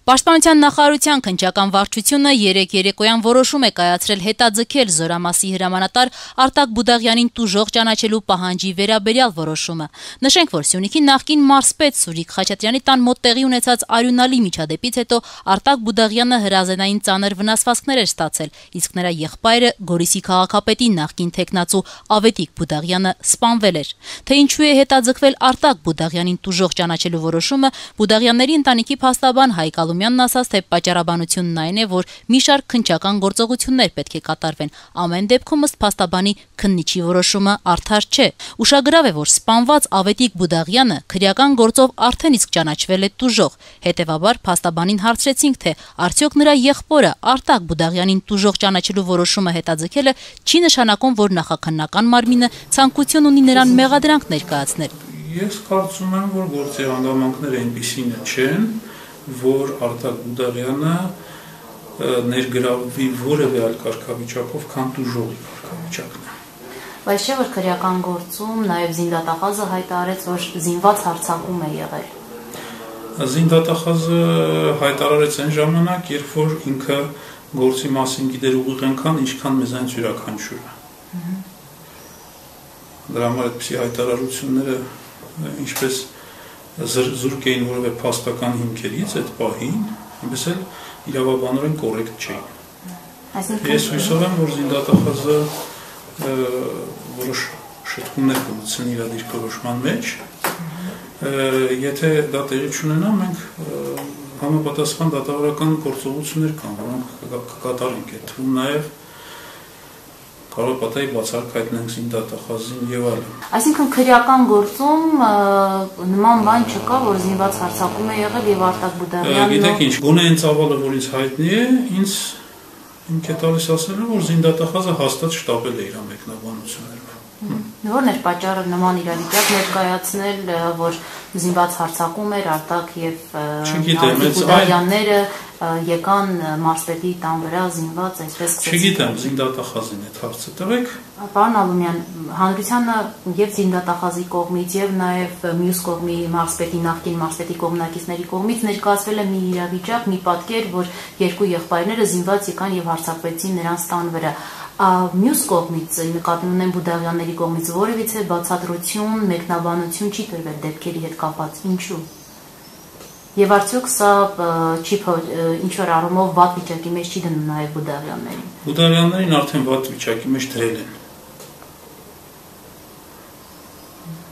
Պաշտպանության նախարարության քննչական վարչությունը երեկ երեկոյան որոշում է կայացրել հետաձգել Զորամասի հրամանատար Արտակ Բուդաղյանին տուժող ճանաչելու պահանջի վերաբերյալ որոշումը։ Նշենք, որ Սյունիքի նախկին մարզպետ Սուրիկ Խաչատրյանի տան մոտ տեղի ունեցած արյունալի միջադեպից հետո Արտակ Բուդաղյանը հրազենային ծանր վնասվածքներ էր ստացել, իսկ նրա եղբայրը Գորիսի քաղաքապետի նախկին թեկնածու Ավետիք Բուդաղյանը սպանվել էր։ Թե ինչու է հետաձգվել Արտակ Բուդաղյանին տուժող ճանաչելու որոշումը, Բուդաղյանների ընտանիքի փաստաբան Հայկ Ալումյանն ասաց, թե պատճառաբանությունն այն է, որ մի շարք քննչական գործողություններ պետք է կատարվեն։ Ամեն դեպքում ըստ փաստաբանի քննիչի որոշումը արդար չէ։ Ուշագրավ է, որ սպանված Ավետիք Բուդաղյանը քրեական գործով արդեն իսկ ճանաչվել է տուժող։ Հետևաբար փաստաբանին հարցրեցինք, թե արդյոք նրա եղբորը Արտակ Բուդաղյանին տուժող ճանաչելու որոշումը հետաձգելը չի նշանակում, որ նախաքննական մարմինը ցանկություն ունի նրան մեղադրանք ներկայացնել։ Ես կարծում եմ, որ գործի հանգամանքները այնպիսին չեն, որ Արտակ Բուդաղյանը ներգրավվի որևէ այլ կարգավիճակով, քան տուժողի կարգավիճակն է։ Բայց չէ՞ որ քրեական գործում նաև զինդատախազը հայտարարեց, որ զինված հարձակում է եղել։ Զինդատախազը հայտարարեց այն ժամանակ, երբ որ ինքը գործի մասին գիտեր ուղիղ այնքան, ինչքան մեզանից յուրաքանչյուրը։ Դրա համար այդպիսի հայտարարությունները ինչպես զուրկ էին որևէ փաստական հիմքերից այդ պահին, այնպես էլ իրավաբանորեն կոռեկտ չէին։ Ես հույսով եմ, որ զինդատախազը որոշ շտկումներ կմտցնի իր դիրքորոշման մեջ, եթե դա տեղի չունենա, մենք համապատասխան դատավորական գործողություններ կան, որոնք կկատարենք, այդ թվում նաև կարող է պատահի բացառք հայտնենք զինդատախազին եւ այլն։ Այսինքն քրեական գործում նման բան չկա, որ զինված հարձակում է եղել եւ Արտակ Բուդաղյանը։ Գիտեք ինչ, գոնե այն ծավալը, որ ինձ հայտնի է, ինձ է տալիս ասելու, որ զինդատախազը հաստատ շտապել է իր մեկնաբանություններով։ Որն էր պատճառը նման իրավիճակ ներկայացնել, որ զինված հարձակում էր Արտակ եւ Բուդաղյանները եկան մարզպետի տան վրա զինված, այսպես ասած։ Չգիտեմ, զինդատախազին այդ հարցը տվեք։ Պարոն Ալումյան, հանրությանը եւ զինդատախազի կողմից եւ նաեւ մյուս կողմի մարզպետի նախկին մարզպետի կողմնակիցների կողմից ներկայացվել է մի իրավիճակ, մի պատկեր, որ երկու եղբայրները զինված եկան եւ հարձակվեցին նրանց տան վրա։ Մյուս կողմից նկատի ունեն Բուդաղյանների կողմից որևիցե բացատրություն, մեկնաբանություն չի տրվել դեպքերի հետ կապված։ Ինչու՞։ Եվ արդյոք սա ինչ-որ առումով վատ վիճակի մեջ չի դնում նաև Բուդաղյաններին։ Բուդաղյաններին արդեն վատ վիճակի մեջ դրել են։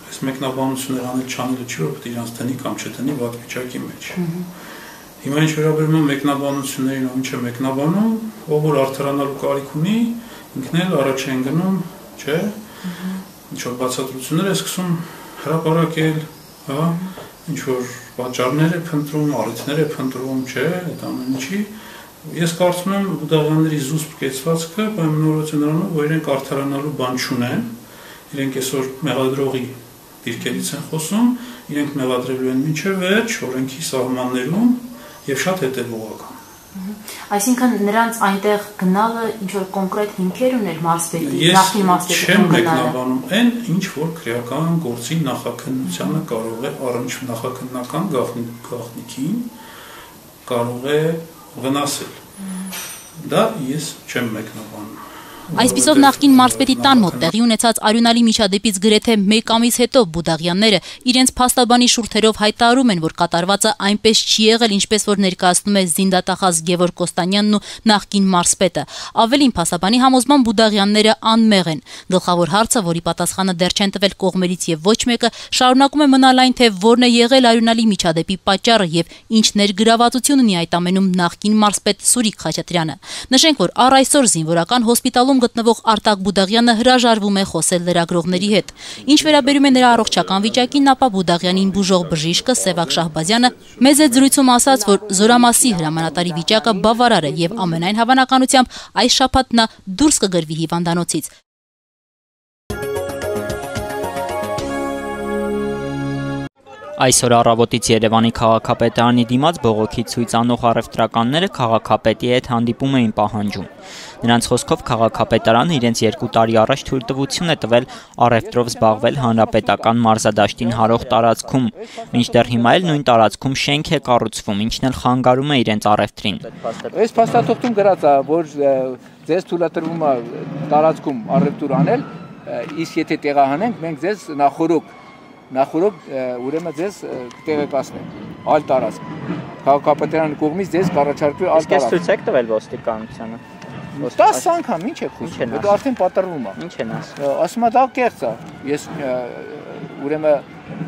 Այս մեկնաբանություններ անել չանելը չի, որ պետք է իրանց տնի կամ չտնի վատ վիճակի մեջ։ Հիմա ինչ վերաբերում է մեկնաբանություններին, ով ինչ է մեկնաբանում, ով որ արդարանալու կարիք ունի, ինքն էլ առաջ են գնում, չէ՞։ Ինչ-որ բացատրություններ է սկսում հրապարակել, հա, ինչ-որ պատճառներ է փնտրում, առիթներ է փնտրում, չէ, այդ ամեն ինչի։ Ես կարծում եմ Բուդաղյանների զուսպ կեցվածքը պայմանավորված է նրանով, որ իրենք արդարանալու բան չունեն, իրենք այսօր մեղադրողի դիրքերից են խոսում, իրենք մեղադրելու են մինչև վերջ օրենքի սահմաններում եւ շատ հետեւողական։ Այսինքն նրանց այնտեղ գնալը ինչ-որ կոնկրետ հիմքեր ուներ մարզպետի, նախկին մարզպետի չեմ մեկնաբանում այն, ինչ որ քրեական գործի նախաքննությանը կարող է առնչ նախաքննական գաղտնիքին կարող է վնասել։ Դա ես չեմ մեկնաբանում։ Այսպիսով նախկին մարզպետի տան մոտ տեղի ունեցած արյունալի միջադեպից գրեթե 1 ամիս հետո Բուդաղյանները իրենց փաստաբանի շուրթերով հայտարարում են, որ կատարվածը այնպես չի եղել, ինչպես որ ներկայացնում է զինդատախազ Գևորգ Կոստանյանն ու նախկին մարզպետը։ Ավելին, փաստաբանի համոզմամբ Բուդաղյանները անմեղ են։ Գլխավոր հարցը, որի պատասխանը դեռ չեն տվել կողմերից եւ ոչ մեկը, շարունակում է մնալ այն, թե որն է եղել արյունալի միջադեպի պատճառը եւ ինչ ներգրավվածություն ունի այդ ամենում նախկին մարզպետ Սուրիկ Խաչատրյանը։ Նշենք, որ առ այսօր զինվորական հոսպիտալում գտնվող Արտակ Բուդաղյանը հրաժարվում է խոսել լրագրողների հետ։ Ինչ վերաբերում է նրա առողջական վիճակին, ապա Բուդաղյանին բուժող բժիշկը Սևակ Շահբազյանը մեծ է զրույցում ասաց, որ Զորամասի հրամանատարի վիճակը բավարար է եւ ամենայն հավանականությամբ այս շաբաթ նա դուրս կգրվի հիվանդանոցից։ Այսօր առավոտից Երևանի քաղաքապետարանի դիմաց բողոքի ցույց անող առևտրականները քաղաքապետի հետ հանդիպում էին պահանջում։ Նրանց խոսքով քաղաքապետարանը իրենց 2 տարի առաջ թույլտվություն է տվել առևտրով զբաղվել հանրապետական մարզադաշտին հարող տարածքում, մինչդեռ հիմա էլ նույն տարածքում շենք է կառուցվում, ինչն էլ խանգարում է իրենց առևտրին։ Այս փաստաթղթում գրած է, որ ձեզ թույլատրվում է տարածքում առևտուր անել, իսկ եթե տեղահանենք, մենք ձեզ նախորոք ուրեմն ձեզ կտեղեկացնենք այլ տարածք։ Քաղաքապետարանի կողմից ձեզ կառաջարկվի այլ տարածք։ Իսկ ցույց եք տվել ոստիկանությանը։ 10 անգամ ինչ եք խոսում։ Դա արդեն պատրվում է։ Ինչ են ասում։ Ասում է դա կեղծ է։ Ես ուրեմն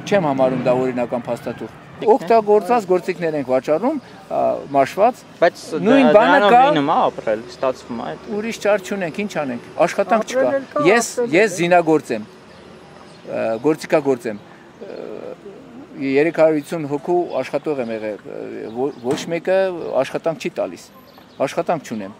չեմ համարում դա օրինական փաստաթուղթ։ Օգտագործած գործիքներ ենք վաճառում, մաշված, բայց նույն բանը կա, լինում է ապրել, ստացվում է այդ։ Ուրիշ ճար չունենք, ինչ անենք, աշխատանք չկա։ Ես զինագործ եմ, գործիքագործ եմ, 350 հոգու աշխատող եմ եղել, ոչ մեկը աշխատանք չի տալիս, աշխատանք չունեմ։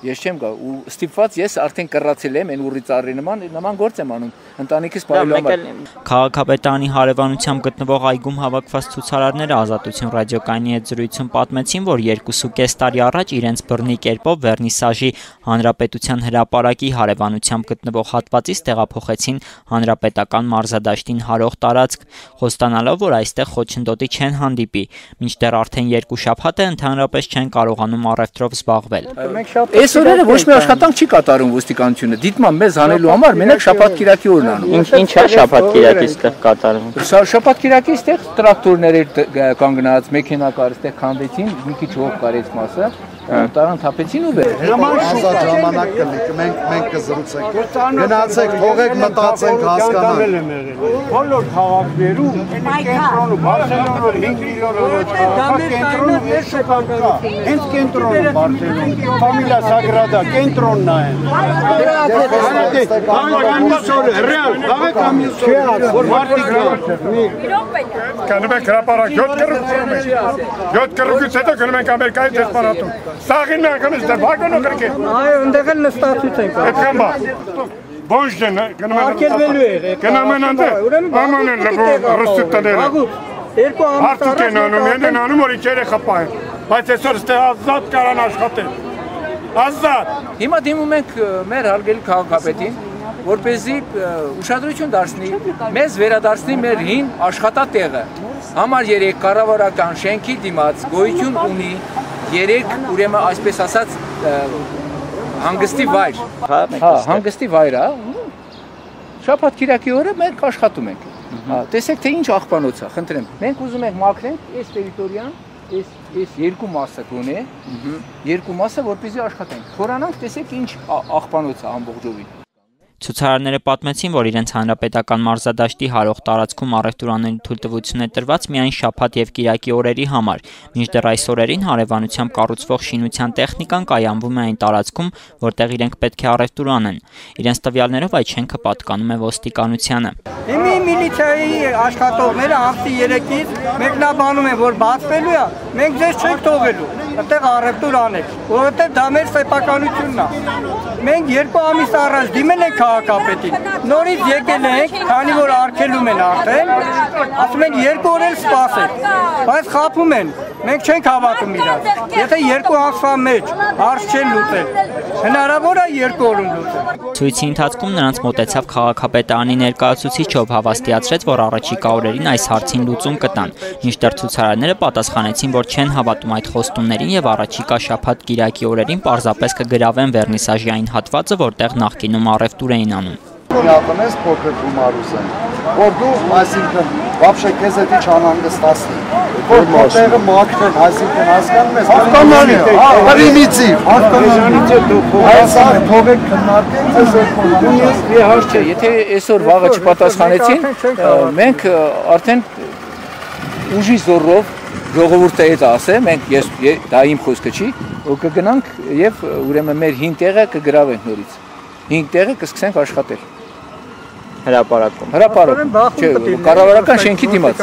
Ես չեմ գա ու ստիպված ես արդեն կռացել եմ այն ուռի ծառի նման գործ եմ անում ընտանիքիս բարելու համար։ Քաղաքապետարանի հարևանությամբ գտնվող այգում հավաքված ցուցարարները Ազատություն ռադիոկայանի հետ զրույցում պատմեցին, որ 2.5 տարի առաջ իրենց բռնի կերպով վերնիսաժի հանրապետության հրապարակի հարևանությամբ գտնվող հատվածից տեղափոխեցին հանրապետական մարզադաշտին հարող տարածք, խոստանալով, որ այստեղ խոչընդոտի չեն հանդիպի, մինչդեռ արդեն 2 շաբաթ է ընդհանրապես չեն կարողանում առևտրով զբաղվել։ Այս օրերը ոչ մի աշխատանք չի կատարում ոստիկանությունը։ Դիտմամբ մեզ հանելու համար մենակ շաբաթ-կիրակի օրն անում։ Ինչ է շաբաթ-կիրակի ստեղ կատարվում։ Շաբաթ-կիրակի ստեղ տրակտորներ կանգնած, մեքենա կար, ստեղ քանդեցին, մի քիչ հող կարեց մասը, տարան թափեցին ու վեր։ Ազատ ժամանակ կլիկ, մենք կզրուցենք։ Գնացեք, թողեք մտածենք, հասկանանք։ Բոլոր քաղաքներում կենտրոնը Բարսելոնը 5 միլիոն օրոք կենտրոնը ես շոկանքա։ Հենց կենտրոնը Բարսելոնը։ Ֆամիլիա Սագրադա կենտրոնն է։ Կամիսորը ռեալ, քաղաք կամիսորը, որ մարդիկ Գնում ենք հրապարակ 7 կռվից հետո գնում ենք Ամերիկայի դեսպանատուն։ Սաղին անգամից դե վագոնը կրկին։ այո, ընդեղ էլ նստացույց ենք։ Այդքան բա։ Բոնջն գնում են։ Արկելվելու է։ Գնում են այնտեղ։ Աման են ռստուտները։ Երկու ամիս Արդյոք են անում, են անում, որ ինչ երեխա պահեն։ Բայց այսօր ստեղ ազատ կարան աշխատել։ Ազատ։ Հիմա դիմում ենք մեր հարգելի քաղաքապետին, որպեսզի ուշադրություն դարձնի, մեզ վերադարձնի մեր հին աշխատատեղը։ Համար 3 կառավարական շենքի դիմաց գոյություն ունի 3 ուրեմն այսպես ասած հանգստի վայր։ Հա, հանգստի վայր է։ Շաբաթ-կիրակի օրը մենք աշխատում ենք։ Տեսեք թե ինչ աղբանոց է, խնդրեմ։ Մենք ուզում ենք մաքրենք այս տերիտորիան, այս 2 մասը գոնե, 2 մասը որպեսզի աշխատենք։ Խորանանք, տեսեք ինչ աղբանոց է ամբողջովին։ Ցուցարարները պատմեցին, որ իրենց հանրապետական մարզադաշտի հարող տարածքում առևտուրաների թույլտվություն է տրված միայն շաբաթ եւ կիրակի օրերի համար, մինչդեռ այս օրերին հարևանությամբ կառուցվող շինության տեխնիկան կայանվում է այն տարածքում, որտեղ իրենք պետք է առևտուր անեն։ Իրենց տվյալներով այդ շենքը պատկանում է ոստիկանությանը։ Հիմի միլիցիայի աշխատողները ամսի 3-ից մեկնաբանում են, որ բացվելու է, մենք ձեզ չենք թողելու, այդտեղ առևտուր անեք, որովհետև դա մեր սեփականությունն է։ Մենք 2 ամիս առաջ դիմել ենք քաղաքապետին, նորից եկել ենք, քանի որ արգելում են արդեն, ասում են 2 օր էլ սպասեք, բայց խաբում են, մենք չենք հավատում իրար։ Եթե 2 ամսվա մեջ հարց չեն լուծել, հնարավոր է 2 օրում լուծել։ Ցույցի ընթացքում նրանց մոտեցավ քաղաքապետարանի ներկայացուցիչ, ով հավաստիացրեց, որ առաջիկա օրերին այս հարցին լուծում կտան, մինչդեռ ցուցարարները պատասխանեցին, որ չեն հավատում այդ խոստումներին եւ առաջիկա շաբաթ-կիրակի օրերին պարզապես կգրավեն վերնիսաժի այն հատվածը, որտեղ նախկինում առևտուր էին անում։ Միապնես փոքր գումար ուզեն, որ դու, այսինքն, вообще քեզ էդի չանհանգստացնի, որ մոտեղը մաքրեն, այսինքն հասկանում ես, Հասկանալի է, պրիմիտիվ, այս աղ թողեք քննարկեն, ձեզ Մի հարց չէ, եթե այսօր վաղը չպատասխանեցին, մենք արդեն ուժի զորով ժողովուրդը հետ ասե, մենք դա իմ խոսքը չի, ու կգնանք եւ ուրեմն մեր հին տեղը կգրավենք նորից։ Հին տեղը կսկսենք աշխատել։ Հրապարակում։ Հրապարակում, չէ, կառավարական շենքի դիմաց։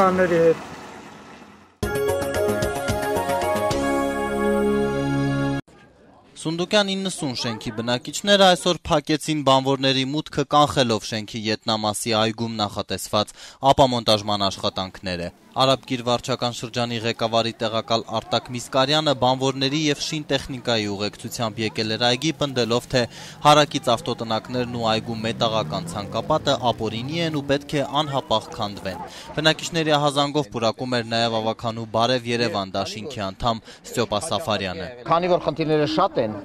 Սունդուկյան 90 շենքի բնակիչները այսօր փակեցին բանվորների մուտքը կանխելով շենքի ետնամասի այգում նախատեսված ապամոնտաժման աշխատանքները։ Արաբկիր վարչական շրջանի ղեկավարի տեղակալ Արտակ Միսկարյանը բանվորների եւ շինտեխնիկայի ուղեկցությամբ եկել էր այգի, պնդելով, թե հարակից ավտոտնակներն ու այգու մետաղական ցանկապատը ապօրինի են ու պետք է անհապաղ քանդվեն։ Բնակիչների ահազանգով պուրակում էր նաեւ ավականու Բարև Երևան դաշինքի անդամ Ստյոպա Սաֆարյանը։ Քանի որ խնդիրները շատ են,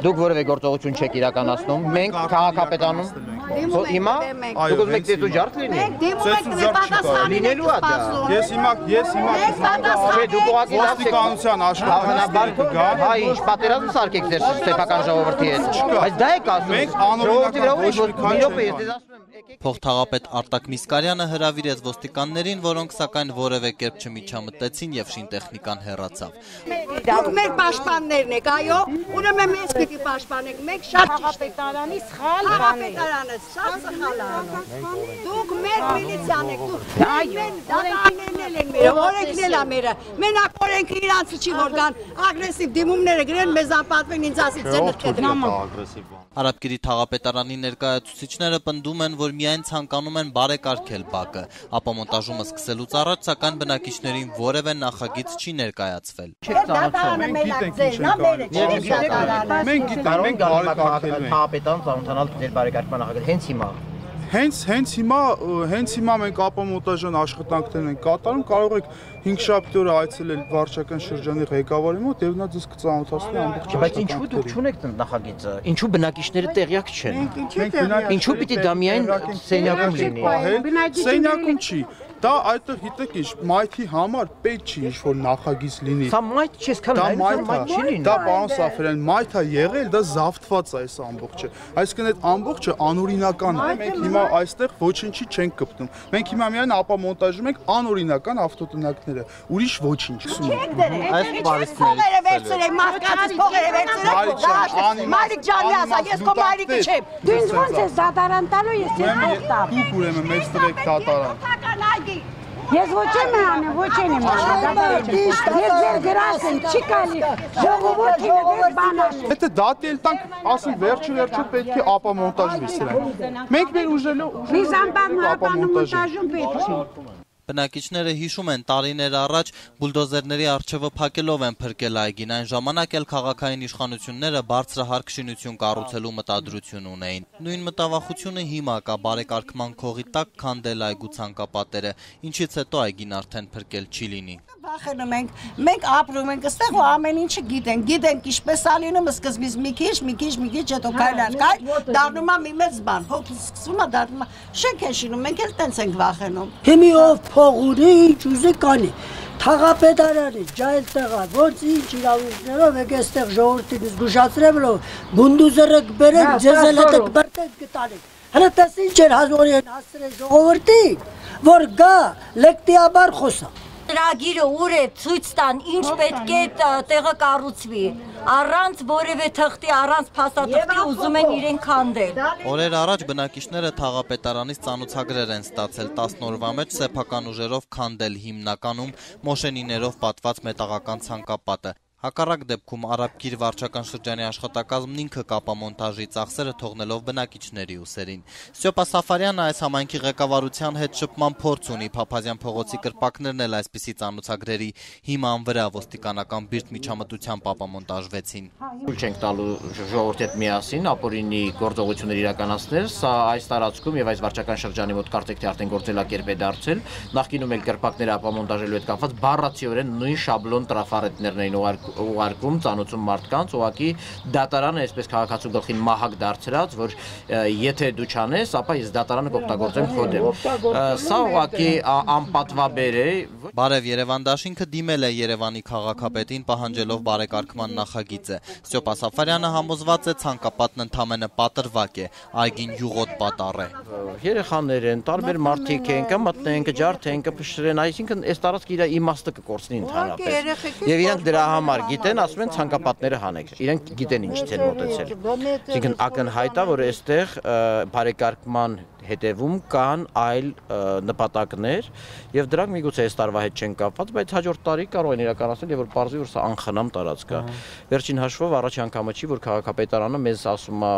դուք որևէ գործողություն չեք իրականացնում, մենք քաղաքապետանում հիմա դուք ուզում եք դու ջարդ լինի։ Լինելու է դա։ Ես հիմա դուք ուղղակի ոստիկանության աշխատանքներ կգա։ Հա, ինչ պատերազմ սարքեք ձեր սեփական ժողովրդի հետ։ Բայց դա եք ասում։ Մենք անօրինական ոչ մի քիչ չենք։ Փոխթաղապետ Արտակ Միսկարյանը հրավիրեց ոստիկաններին, որոնք սակայն որևէ կերպ չմիջամտեցին եւ շինտեխնիկան հեռացավ։ Դուք մեր պաշտպաններն եք, այո, ուրեմն մեզ պիտի պաշտպանեք, մենք շատ ճիշտ եք։ Տարանի սխալ բան է։ Շատ սխալ է։ Դուք մեր միլիցիան եք, դուք դատարաններն են մեր, օրենքն էլ է մերը։ Մենակ օրենքը իրանց չի որ կան ագրեսիվ դիմումները գրեն, մեզ անպատվեն ինձ ասի ձեր Արաբկիրի թաղապետարանի ներկայացուցիչները պնդում են, որ միայն ցանկանում են բարեկարգել բակը, ապա մոնտաժումը սկսելուց առաջ սակայն բնակիչներին որևէ նախագիծ չի ներկայացվել։ Մենք գիտենք բարեկարգել ենք։ Թաղապետան ծանոթանալ ձեր բարեկարգման նախագիծ հենց հիմա։ Հենց հիմա մենք ապամոնտաժան աշխատանքներ ենք կատարում, կարող եք 5 շաբթի օրը այցելել վարչական շրջանի ղեկավարի մոտ եւ նա ձեզ կծանոթացնի ամբողջ։ Բայց ինչու դուք չունեք նախագիծը։ Ինչու բնակիչները տեղյակ չեն։ Ինչու պիտի դա միայն սենյակում լինի։ Սենյակում չի։ Դա այդտեղ գիտեք ինչ, մայթի համար պետք չի ինչ-որ նախագիծ լինի։ Սա մայթ չես քան մայթ չի լինի։ Դա պարոն Սաֆարյան, մայթ է եղել, դա զավթված է այս ամբողջը։ Այսինքն այդ ամբողջը անօրինական է։ Մենք հիմա այստեղ ոչինչի չենք կպտում։ Մենք հիմա միայն ապամոնտաժում ենք անօրինական ավտոտնակները, ուրիշ ոչինչ։ Այս բարիսները վերցրեք, մարդկանց փողերը վերցրեք։ Մայրիկ ջանի ասա, ես քո մայրիկը չեմ։ Դու ինձ ո՞նց ես դատարան տալու, ես ձեզ փոխտամ։ Դուք ուրեմն մեզ տվեք դատարան։ Ես ոչ եմ անում, ոչ եմ անում։ Ես ձեր գրած եմ, չի կալի, ժողովորդին ես բան անում։ Եթե դատի էլ տանք, ասում վերջը պետք է ապամոնտաժվի սրանք։ Մենք մեր ուժելով ապամոնտաժում պետք չի։ Բնակիչները հիշում են տարիներ առաջ բուլդոզերների առջևը փակելով են փրկել այգին, այն ժամանակ էլ քաղաքային իշխանությունները բարձրահարկ շինություն կառուցելու մտադրություն ունեին։ Նույն մտավախությունը հիմա կա բարեկարգման քողի տակ քանդել այգու ցանկապատերը, ինչից հետո այգին արդեն փրկել չի լինի։ Վախենում ենք, մենք ապրում ենք այստեղ ու ամեն ինչը գիտենք ինչպես է լինում, սկզբից մի քիչ, հետո քայլ, դառնում է մի մեծ բան, հոգի սկսում է դառնում է շենք են շինում, մենք էլ տենց ենք վախենում։ Հիմի ով փող ունի, ինչ ուզի կանի, թաղապետարանի, ջայլ տեղա, ոնց ինչ իրավունքներով եք այստեղ ժողովրդին զգուշացրելով, բունդուզերը կբերեք, ձեզ էլ հետը կբրտեք կտանեք։ Հələ տես ինչ էր հազորի են հասցրել ժողովրդին, որ գա լեկտիաբար խոսա։ Ծրագիրը ուր է ցույց տան ինչ պետք է տեղը կառուցվի առանց որևէ թղթի առանց փաստաթղթի ուզում են իրեն քանդել։ Օրեր առաջ բնակիչները թաղապետարանից ծանոթագրեր են ստացել 10 օրվա մեջ սեփական ուժերով քանդել հիմնականում մոշենիներով պատված մետաղական ցանկապատը։ Հակառակ դեպքում Արաբկիր վարչական շրջանի աշխատակազմն ինքը կապամոնտաժի ծախսերը թողնելով բնակիչների ուսերին։ Ստյոպա Սաֆարյանը այս համայնքի ղեկավարության հետ շփման փորձ ունի, Փափազյան փողոցի կրպակներն էլ այսպիսի ծանոթագրերի հիման վրա ոստիկանական բիրտ միջամտությամբ ապամոնտաժվեցին։ Ուլ չենք տալու ժողովրդի հետ միասին ապօրինի գործողություններ իրականացնել, սա այս տարածքում եւ այս վարչական շրջանի մոտ կարծեք թե արդեն գործելակերպ է դարձել, նախկինում էլ կրպակները ապամոնտաժելու հետ կապված բառացիորեն նույն շաբլոն տրաֆարետներն էին ուղարկում ծանոթում մարդկանց, ուղղակի դատարանը այսպես քաղաքացու գլխին մահակ դարձրած, որ եթե դու չանես, ապա ես դատարանը կօգտագործեմ քո դեմ։ Սա ուղղակի անպատվաբեր է։ Բարև Երևան դաշինքը դիմել է Երևանի քաղաքապետին պահանջելով բարեկարգման նախագիծը։ Ստյոպա Սաֆարյանը համոզված է ցանկապատն ընդամենը պատրվակ է, այգին յուղոտ պատառ է։ Երեխաներ են, տարբեր մարդիկ են, կմտնեն, կջարդեն, կփշրեն, այսինքն այս տարածքը իր իմաստը կկորցնի ընդհանրապես։ Եվ իրանք դրա համար գիտեն, ասում են ցանկապատները հանեք։ Իրենք գիտեն ինչից են մոտեցել։ Այսինքն ակնհայտ է, որ այստեղ բարեկարգման հետևում կան այլ նպատակներ եւ դրանք միգուցե այս տարվա հետ չեն կապված, բայց հաջորդ տարի կարող են իրականացնել եւ որ պարզվի որ սա անխնամ տարածք է։ Վերջին հաշվով առաջի անգամը չի որ քաղաքապետարանը մեզ ասում է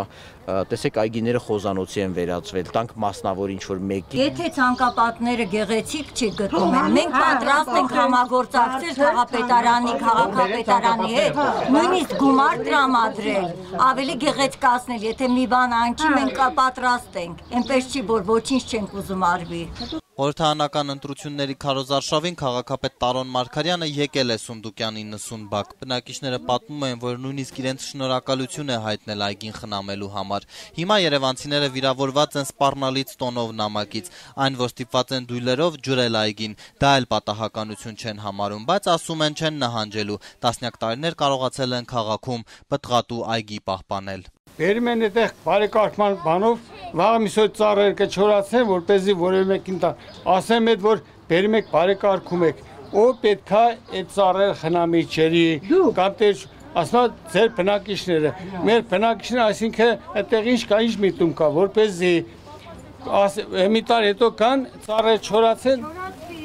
տեսեք այգիները խոզանոցի են վերածվել, տանք մասնավոր ինչ-որ մեկի։ Եթե ցանկապատները գեղեցիկ չի գտնում են, մենք պատրաստ ենք համագործակցել քաղաքապետարանի հետ, նույնիսկ գումար տրամադրել, ավելի գեղեցկացնել, եթե մի բան անքի, մենք պատրաստ ենք, այնպես չի, որ ոչինչ չենք ուզում արվի։ Խորհրդարանական ընտրությունների քարոզարշավին քաղաքապետ Տարոն Մարգարյանը եկել է Սունդուկյան 90 բակ։ Բնակիչները պատմում են, որ նույնիսկ իրենց շնորհակալություն է հայտնել այգին խնամելու համար։ Հիմա երևանցիները վիրավորված են սպառնալից տոնով նամակից, այն որ ստիպված են դույլերով ջրել այգին։ Դա էլ պատահականություն չեն համարում, բայց ասում են չեն նահանջելու։ Տասնյակ տարիներ կարողացել են քաղաքում պտղատու այգի պահպանել։ Բերում են այդտեղ բարեկարգման բանով վաղ միսօր ծառերը կչորացնեն, որպեսզի որևէ մեկին տան։ Ասեմ այդ որ բերում եք բարեկարգում եք, ով պետքա այդ ծառերը խնամի ջերի, կամ թե ասում ձեր բնակիչները, մեր բնակիչները, այսինքն այդտեղ ինչ կա, ինչ միտում կա, որպեսզի մի տար հետո կան ծառերը չորացեն,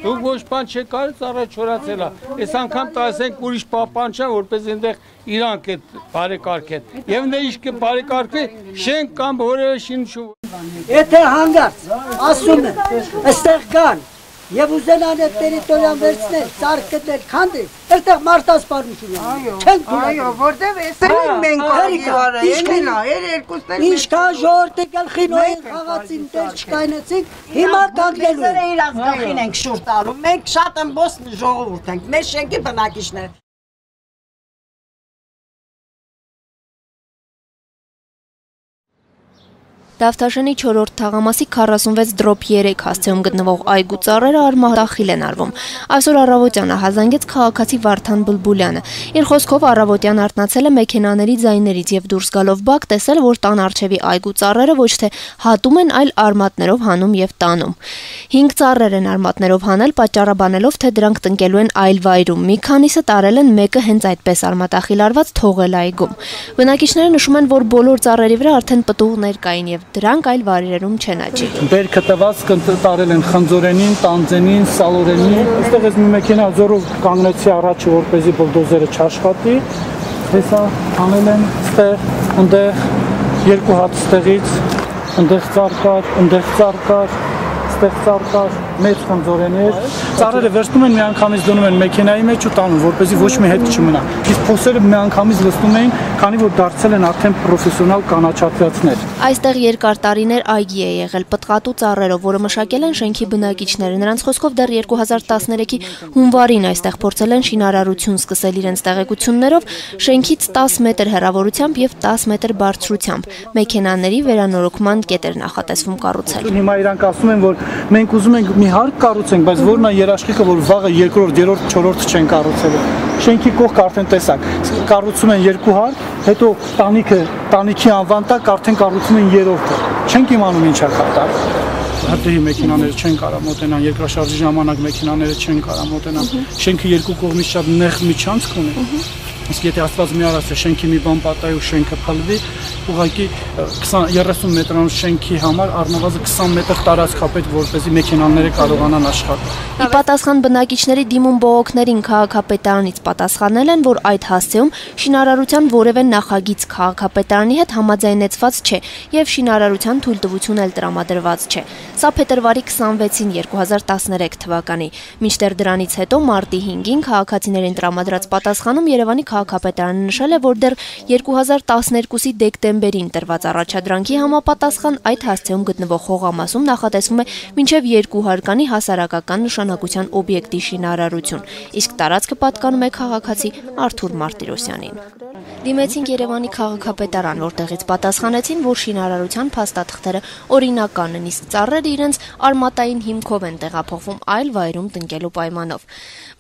դուք ոչ բան չեք կարել ծառը չորացել է։ Այս անգամ տասենք ուրիշ պահպան չա, որպես այնտեղ իրանք այդ բարեկարգեն։ Եվ նա ինչ կբարեկարգվի, շենք կամ որևէ շինություն։ Եթե հանգարց ասում են, այստեղ կան եւ ուզենան այդ տերիտորիան վերցնել, ծառ կտել, քանդել, այդտեղ մարտասպառություն է։ Այո, որտեվ էսել մենք կարիքարը, եկելա, երկուսներ։ Ինչքան ժողովրդի գլխին խաղացին դեր չկայնեցին, հիմա կանգնելու են։ Իրաց գլխին ենք շուր տալու, մենք շատ ըմբոս ժողովուրդ ենք, մեր շենքի բնակիչներ։ Դավթաշենի 4-րդ թաղամասի 46/3 հասցեում գտնվող այգու ծառերը արմատախիլ են արվում։ Այսօր առավոտյան հազանգեց քաղաքացի Վարդան Բլբուլյանը։ Իր խոսքով առավոտյան արթնացել է մեքենաների ձայներից եւ դուրս գալով բակ տեսել, որ տան առջևի այգու ծառերը ոչ թե հատում են, այլ արմատներով հանում եւ տանում։ 5 ծառեր են արմատներով հանել, պատճառաբանելով, թե դրանք տնկելու են այլ վայրում։ Մի քանիսը տարել են, մեկը հենց այդպես արմատախիլ արված թողել այգում։ Բնակիչները նշում են, որ բոլոր ծառերի վրա արդեն պտուղներ կային եւ դրանք այլ վայրերում չեն աճի։ Բերքը տված տարել են խնձորենին, տանձենին, սալորենին։ Այստեղ էս մի մեքենա զորով կանգնեցի առաջը, որպեսզի բուլդոզերը չաշխատի։ Հեսա անել են ստեղ, ընդեղ երկու հատ ստեղից, ընդեղ ծառ կար, ստեղ ծառ կար, մեծ խնձորեներ։ Ծառերը վերցնում են միանգամից դնում են մեքենայի մեջ ու տանում, որպեսզի ոչ մի հետ չմնա։ Իսկ փոսերը միանգամից լցնում էին, քանի որ դարձել են արդեն պրոֆեսիոնալ կանաչատվածներ։ Այստեղ երկար տարիներ այգի է եղել պտղատու ծառերով, որը մշակել են շենքի բնակիչները։ Նրանց խոսքով դեռ 2013-ի հունվարին այստեղ փորձել են շինարարություն սկսել իրենց տեղեկություններով, շենքից 10 մետր հեռավորությամբ եւ 10 մետր բարձրությամբ։ Մեքենաների վերանորոգման կետ էր նախատեսվում կառուցել։ Հիմա իրանք ասում են, որ մենք ուզում ենք մի հարկ կառուցենք, բայց որն է երաշխիքը, որ վաղը 2-րդ, 3-րդ, 4-րդ չեն կառուցել։ Շենքի կողք արդեն տեսակ, կառուցում են 2 հարկ, հետո տանիքի անվան տակ արդեն կառուցում են 3-րդը։ Չենք իմանում ինչա կատարել։ Հատի մեքենաները չեն կարող մոտենան, երկրաշարժի ժամանակ մեքենաները չեն կարող մոտենան։ Շենքը երկու կողմից շատ նեղ միջանցք ունի։ Իսկ եթե Աստված մի արած է շենքի մի բան պատահի ու շենքը փլվի, ուղղակի 20-30 մետրանոց շենքի համար առնվազն 20 մետր տարածք ապետ, որպեսզի մեքենաները կարողանան աշխատել։ Ի պատասխան բնակիչների դիմում բողոքներին քաղաքապետարանից պատասխանել են, որ այդ հասցեում շինարարության որևէ նախագիծ քաղաքապետարանի հետ համաձայնեցված չէ եւ շինարարության թույլտվություն էլ տրամադրված չէ։ Սա փետրվարի 26-ին 2013 թվականի։ Մինչդեռ դրանից հետո մարտի 5-ին քաղաքացիներին տրամադրած պատասխանում Երևանի քաղաքապետարանը նշել է, որ դեռ 2012-ի դեկտեմբերին տրված առաջադրանքի համապատասխան այդ հասցեում գտնվող հողամասում նախատեսվում է մինչև 2 հարկանի հասարակական նշանակության օբյեկտի շինարարություն, իսկ տարածքը պատկանում է քաղաքացի Արթուր Մարտիրոսյանին։ Դիմեցինք Երևանի քաղաքապետարան, որտեղից պատասխանեցին, որ շինարարության փաստաթղթերը օրինական են, իսկ ծառերը իրենց արմատային հիմքով են տեղափոխվում այլ վայրում տնկելու պայմանով։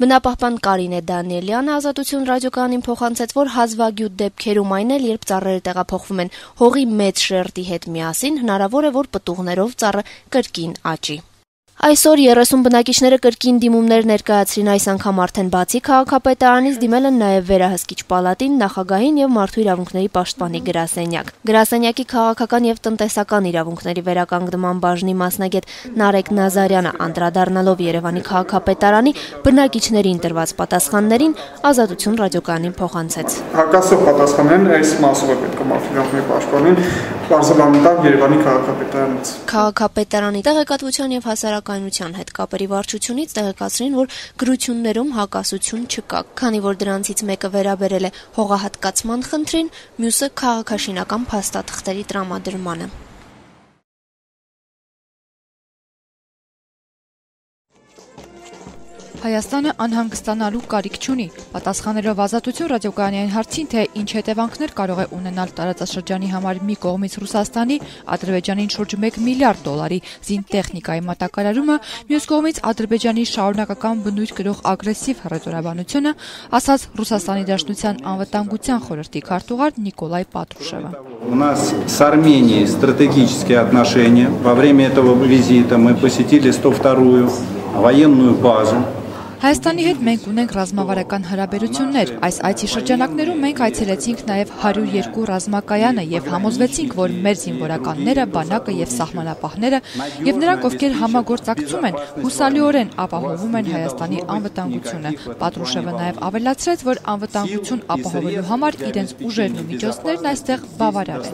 Բնապահպան Կարինե Դանիելյանը Ազատություն ռադիոկայանին փոխանցեց, որ հազվագյուտ դեպքերում այն էլ, երբ ծառերը տեղափոխվում են հողի մեծ շերտի հետ միասին, հնարավոր է, որ պտուղներով ծառը կրկին աճի։ Այսօր 30 բնակիչները կրկին դիմումներ ներկայացրին, այս անգամ արդեն բացի քաղաքապետարանից դիմել են նաև Վերահսկիչ պալատին, նախագահին եւ Մարդու իրավունքների պաշտպանի գրասենյակ։ Գրասենյակի քաղաքական եւ տնտեսական իրավունքների վերականգնման բաժնի մասնագետ Նարեկ Նազարյանը անդրադառնալով Երևանի քաղաքապետարանի բնակիչներին տրված պատասխաններին Ազատություն ռադիոկայանին փոխանցեց։ Հակասող պատասխաններն այս մասով է պետք է Մարդու իրավունքների պաշտպանին բարձրաբանտավ Երևանի քաղաքապետարանից։ Քաղաքապետարանի տեղեկատվության եւ հասարակայնության հետ կապերի վարչությունից տեղեկացրին, որ գրություններում հակասություն չկա, քանի որ դրանցից մեկը վերաբերել է հողահատկացման խնդրին, մյուսը քաղաքաշինական փաստաթղթերի տրամադրմանը։ Հայաստանը անհանգստանալու կարիք չունի, պատասխանելով Ազատություն ռադիոկայանային հարցին, թե ինչ հետևանքներ կարող է ունենալ տարածաշրջանի համար մի կողմից Ռուսաստանի Ադրբեջանին շուրջ $1 միլիարդ զինտեխնիկայի մատակարարումը, մյուս կողմից Ադրբեջանի շարունակական բնույթ կրող ագրեսիվ հռետորաբանությունը, ասաց Ռուսաստանի Դաշնության անվտանգության խորհրդի քարտուղար Նիկոլայ Պատրուշևը։ У нас с Арменией стратегические отношения. Во время этого визита мы посетили 102-ю военную базу. Հայաստանի հետ մենք ունենք ռազմավարական հարաբերություններ։ Այս այցի շրջանակներում մենք այցելեցինք նաև 102 ռազմակայանը եւ համոզվեցինք, որ մեր զինվորականները, բանակը եւ սահմանապահները եւ նրանք, ովքեր համագործակցում են, հուսալիորեն ապահովում են Հայաստանի անվտանգությունը։ Պատրուշևը նաև ավելացրեց, որ անվտանգություն ապահովելու համար իրենց ուժերն ու միջոցներն այստեղ բավարար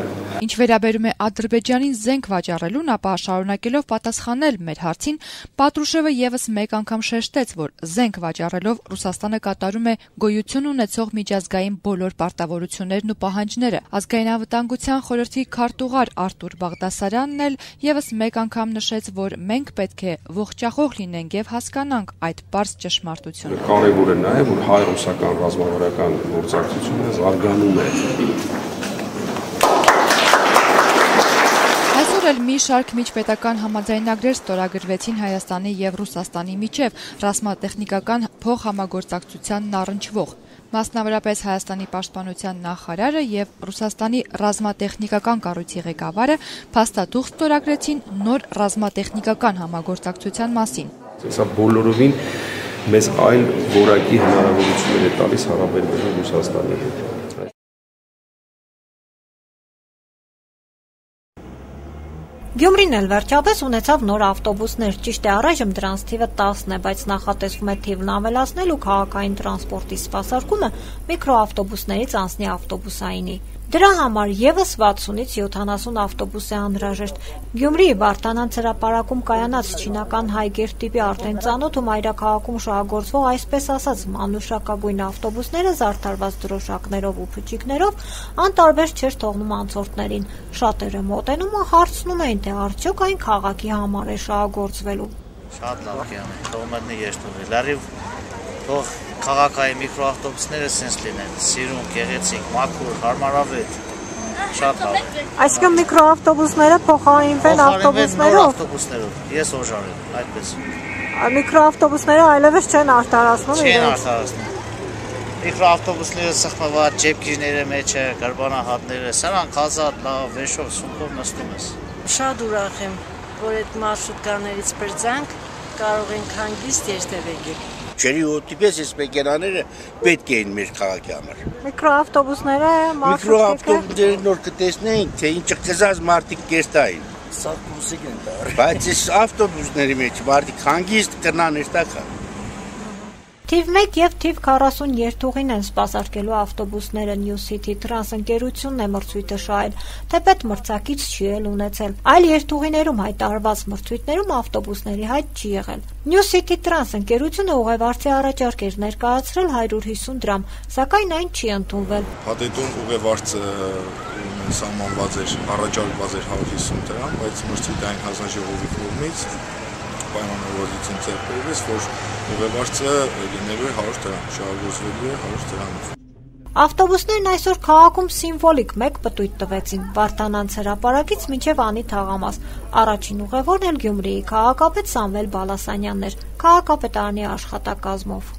են։ Ինչ վերաբերում է Ադրբեջանին զենք վաճառելուն, ապա շարունակելով պատասխանել մեր հարցին, Պատրուշևը եւս մեկ անգամ շեշտեց, որ զենք վաճառելով Ռուսաստանը կատարում է գոյություն ունեցող միջազգային բոլոր պարտավորություններն ու պահանջները։ Ազգային անվտանգության խորհրդի քարտուղար Արտուր Բաղդասարյանն էլ եւս մեկ անգամ նշեց, որ մենք պետք է ողջախոհ լինենք եւ հասկանանք այդ պարզ ճշմարտությունը։ Կարևոր է նաեւ, որ հայ-ռուսական ռազմավարական գործակցությունը զարգանում է։ Այսօր էլ մի շարք միջպետական համաձայնագրեր ստորագրվեցին Հայաստանի եւ Ռուսաստանի միջև ռազմատեխնիկական փոխհամագործակցությանն առնչվող։ Մասնավորապես Հայաստանի պաշտպանության նախարարը եւ Ռուսաստանի ռազմատեխնիկական կառույցի ղեկավարը փաստաթուղթ ստորագրեցին նոր ռազմատեխնիկական համագործակցության մասին։ Սա բոլորովին մեզ այլ որակի հնարավորություններ է տալիս հարաբերվելու Ռուսաստանի հետ։ Գյումրին էլ վերջապես ունեցավ նոր ավտոբուսներ, ճիշտ է առայժմ դրանց թիվը 10 է, բայց նախատեսվում է թիվն ավելացնել ու քաղաքային տրանսպորտի սպասարկումը միկրոավտոբուսներից անցնի ավտոբուսայինի։ Դրա համար եւս 60-ից 70 ավտոբուս է անհրաժեշտ։ Գյումրիի Վարդանանց հրապարակում կայանած չինական հայ գերտիպի արդեն ծանոթ ու մայրաքաղաքում շահագործվող այսպես ասած մանուշակագույն ավտոբուսները զարդարված դրոշակներով ու փչիկներով անտարբեր չէր թողնում անցորդներին։ Շատերը մոտենում ու հարցնում էին, թե արդյոք այն քաղաքի համար է շահագործվելու։ Շատ լավ կյանք, թողումն եշտուղի, լարիվ թող քաղաքային միկրոավտոբուսները սենց լինեն, սիրուն, գեղեցիկ, մաքուր, հարմարավետ, շատ լավ է։ Այսինքն միկրոավտոբուսները փոխարինվեն ավտոբուսներով։ Ես օժարել, այդպես։ Միկրոավտոբուսները այլևս չեն արտարացնում։ Չեն արտարացնում։ Միկրոավտոբուսները սխմված, ջեպքիրները մեջը, գրբանահատները, սրանք ազատ, լավ, վեշով, սունկով նստում ես։ Շատ ուրախ եմ, որ այդ մարշրուտկաներից պրծանք, կարող ենք հանգիստ երթևեկել։ Ջերի օտիպես այս մեքենաները պետք էին մեր քաղաքի համար։ Միկրոավտոբուսները, միկրոավտոբուսները նոր կտեսնեին, թե ինչ կզած մարդիկ կերտային։ Սա կուսիկ են տար։ Բայց այս ավտոբուսների մեջ մարդիկ հանգիստ կնան երտակա։ Թիվ 1 եւ թիվ 40 երթուղին են սպասարկելու ավտոբուսները New City Trans ընկերությունն է մրցույթը շահել, թեպետ մրցակից չի էլ ունեցել։ Այլ երթուղիներում հայտարարված մրցույթներում ավտոբուսների հայտ չի եղել։ New City Trans ընկերությունը ուղևորցի առաջարկ էր ներկայացրել 150 դրամ, սակայն այն չի ընդունվել։ Փաթեթում ուղևորցը սահմանված էր, առաջարկված էր 150 դրամ, բայց մրցույթային հանձնաժողովի կողմից պայմանավորվածություն ձեռք բերվեց, որ ուղևորցը լինելու է 100 դրամ, շահագործվելու է 100 դրամով։ Ավտոբուսներն այսօր քաղաքում սիմվոլիկ մեկ պտույտ տվեցին Վարդանանց հրապարակից մինչև Անի թաղամաս։ Առաջին ուղևորն էլ Գյումրիի քաղաքապետ Սամվել Բալասանյանն էր, քաղաքապետարանի աշխատակազմով։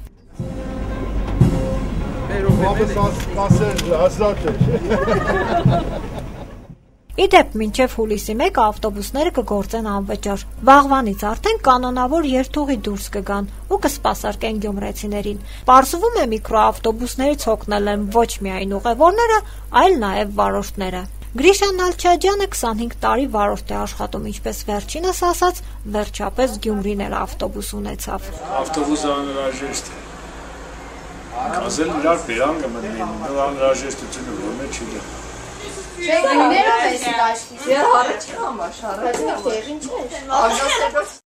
Իդեպ մինչև հուլիսի 1 ավտոբուսները կգործեն անվճար։ Վաղվանից արդեն կանոնավոր երթուղի դուրս կգան ու կսպասարկեն գյումրեցիներին։ Պարզվում է միկրոավտոբուսներից օգնել են ոչ միայն ուղևորները, այլ նաև վարորդները։ Գրիշա Նալչաջյանը 25 տարի վարորդ է աշխատում, ինչպես վերջինս ասաց, վերջապես Գյումրին էլ ավտոբուս ունեցավ։ Ավտոբուսը անհրաժեշտ է։ Կազել իրար բերան կմտնեն, անհրաժեշտությունը ո՞րն է չի։ Չէ, գներով էսի դաշտի։ Առաջին համար շարը։ Բայց տեղին չէ։